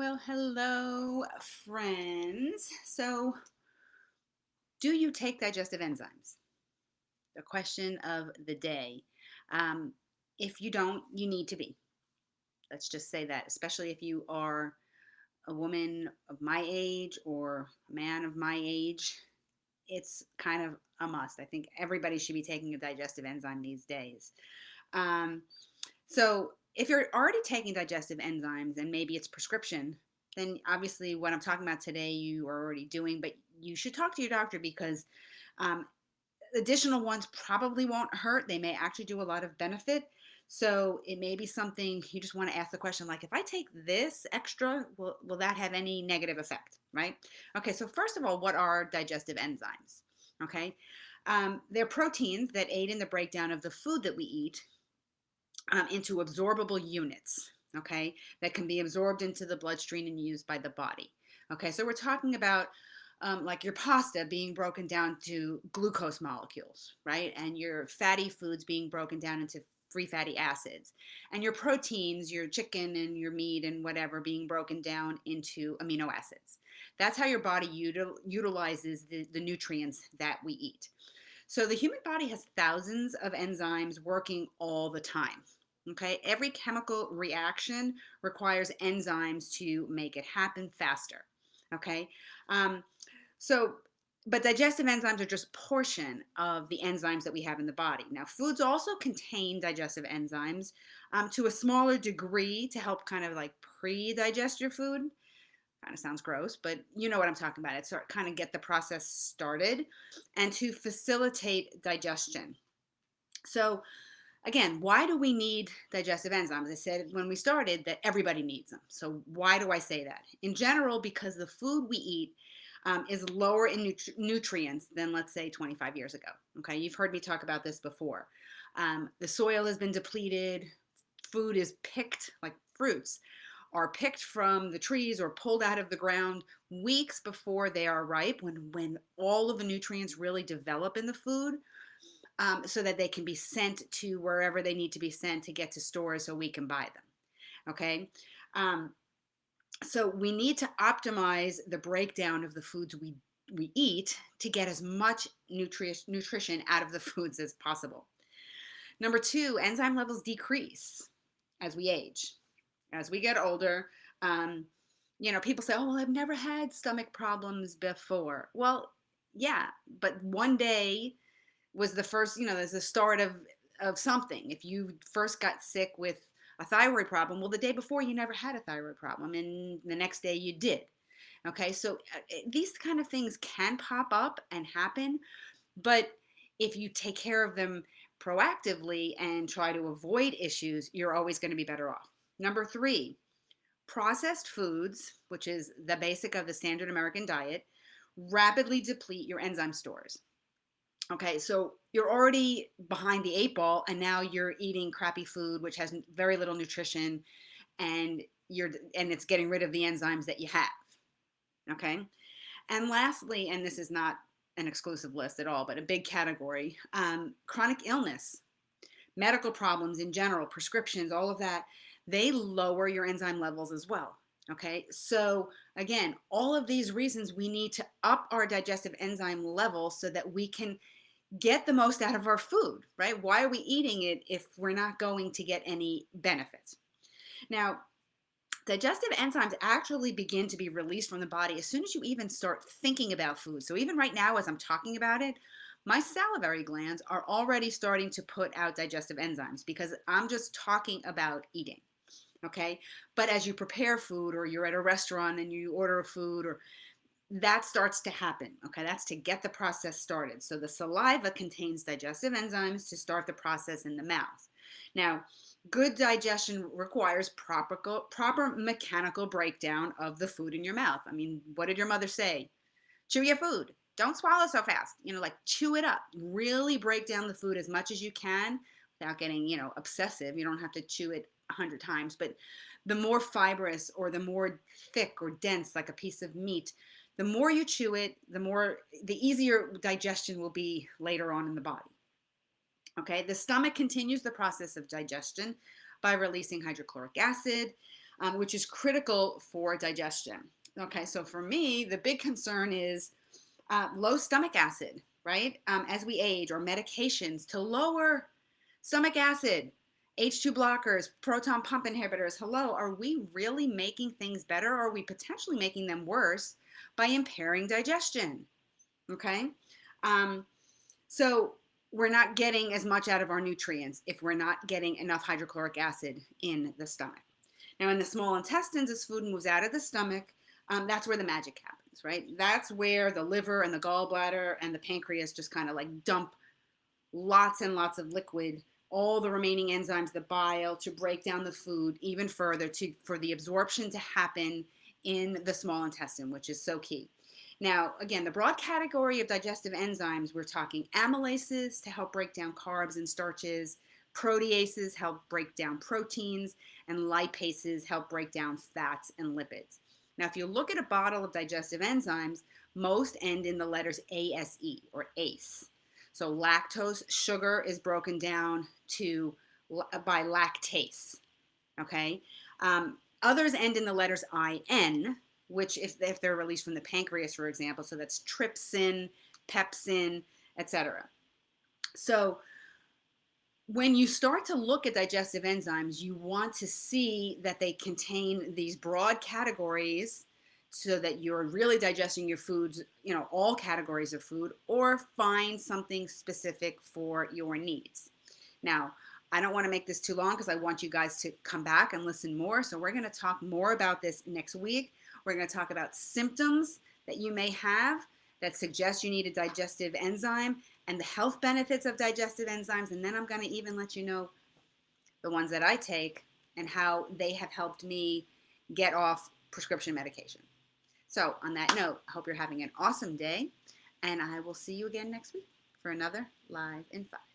Well, hello, friends. So, do you take digestive enzymes? The question of the day. Um, if you don't, you need to be. Let's just say that, especially if you are a woman of my age or a man of my age, it's kind of a must. I think everybody should be taking a digestive enzyme these days. Um, So, if you're already taking digestive enzymes and maybe it's prescription, then obviously what I'm talking about today you are already doing, but you should talk to your doctor because um, additional ones probably won't hurt. They may actually do a lot of benefit. So it may be something you just want to ask the question like, if I take this extra, will that have any negative effect? Right? Okay, so first of all, what are digestive enzymes? Okay, they're proteins that aid in the breakdown of the food that we eat into absorbable units, okay, that can be absorbed into the bloodstream and used by the body. Okay, so we're talking about like your pasta being broken down to glucose molecules, right? And your fatty foods being broken down into free fatty acids. And your proteins, your chicken and your meat and whatever, being broken down into amino acids. That's how your body utilizes the nutrients that we eat. So the human body has thousands of enzymes working all the time. Okay, every chemical reaction requires enzymes to make it happen faster. Okay, um, so but digestive enzymes are just portion of the enzymes that we have in the body. Now, foods also contain digestive enzymes to a smaller degree to help kind of like pre-digest your food. Kind of sounds gross, but you know what I'm talking about. It's kind of get the process started and to facilitate digestion. So, again, why do we need digestive enzymes? I said when we started that everybody needs them. So, why do I say that? In general, because the food we eat is lower in nutrients than, let's say, 25 years ago. Okay, you've heard me talk about this before. The soil has been depleted, food is picked, like fruits are picked from the trees or pulled out of the ground weeks before they are ripe when all of the nutrients really develop in the food, so that they can be sent to wherever they need to be sent to get to stores so we can buy them. Okay. Um, so we need to optimize the breakdown of the foods we eat to get as much nutrition out of the foods as possible. Number two, enzyme levels decrease as we age. As we get older, um, people say, oh, well, I've never had stomach problems before. Well, yeah, but one day was the first, there's the start of something. If you first got sick with a thyroid problem, well, the day before you never had a thyroid problem, and the next day you did. Okay, so these kind of things can pop up and happen, but if you take care of them proactively and try to avoid issues, you're always going to be better off. Number three, processed foods, which is the basic of the standard American diet, rapidly deplete your enzyme stores. Okay, so you're already behind the eight ball, and now you're eating crappy food, which has very little nutrition, and it's getting rid of the enzymes that you have. Okay, and lastly, and this is not an exclusive list at all, but a big category: chronic illness, medical problems in general, prescriptions, all of that. They lower your enzyme levels as well. Okay, so again, all of these reasons we need to up our digestive enzyme levels so that we can get the most out of our food, right? Why are we eating it if we're not going to get any benefits? Now, digestive enzymes actually begin to be released from the body as soon as you even start thinking about food. So, even right now, as I'm talking about it, my salivary glands are already starting to put out digestive enzymes because I'm just talking about eating. Okay. But as you prepare food or you're at a restaurant and you order a food, or that starts to happen. Okay, that's to get the process started. So the saliva contains digestive enzymes to start the process in the mouth. Now, good digestion requires proper mechanical breakdown of the food in your mouth. I mean, what did your mother say? Chew your food. Don't swallow so fast. Like chew it up. Really break down the food as much as you can without getting, obsessive. You don't have to chew it 100 times, but the more fibrous or the more thick or dense, like a piece of meat, the more you chew it, the easier digestion will be later on in the body. Okay, the stomach continues the process of digestion by releasing hydrochloric acid. which is critical for digestion. Okay, so for me, the big concern is low stomach acid, right? As we age, or medications to lower stomach acid, H2 blockers, proton pump inhibitors. Hello, are we really making things better, or are we potentially making them worse by impairing digestion? Okay, um, so we're not getting as much out of our nutrients if we're not getting enough hydrochloric acid in the stomach. Now, in the small intestines, as food moves out of the stomach, that's where the magic happens, right? That's where the liver and the gallbladder and the pancreas just kind of like dump lots and lots of liquid, all the remaining enzymes, the bile, to break down the food even further, for the absorption to happen in the small intestine, which is so key. Now, again, the broad category of digestive enzymes, we're talking amylases to help break down carbs and starches, proteases help break down proteins, and lipases help break down fats and lipids. Now, if you look at a bottle of digestive enzymes, most end in the letters ASE, or ACE. So lactose sugar is broken down to by lactase. Okay. Others end in the letters IN, which if they're released from the pancreas, for example, so that's trypsin, pepsin, etc. So when you start to look at digestive enzymes, you want to see that they contain these broad categories so that you're really digesting your foods, all categories of food, or find something specific for your needs. Now, I don't want to make this too long because I want you guys to come back and listen more. So we're going to talk more about this next week. We're going to talk about symptoms that you may have that suggest you need a digestive enzyme, and the health benefits of digestive enzymes. And then I'm going to even let you know the ones that I take and how they have helped me get off prescription medication. So on that note, I hope you're having an awesome day, and I will see you again next week for another Live in 5.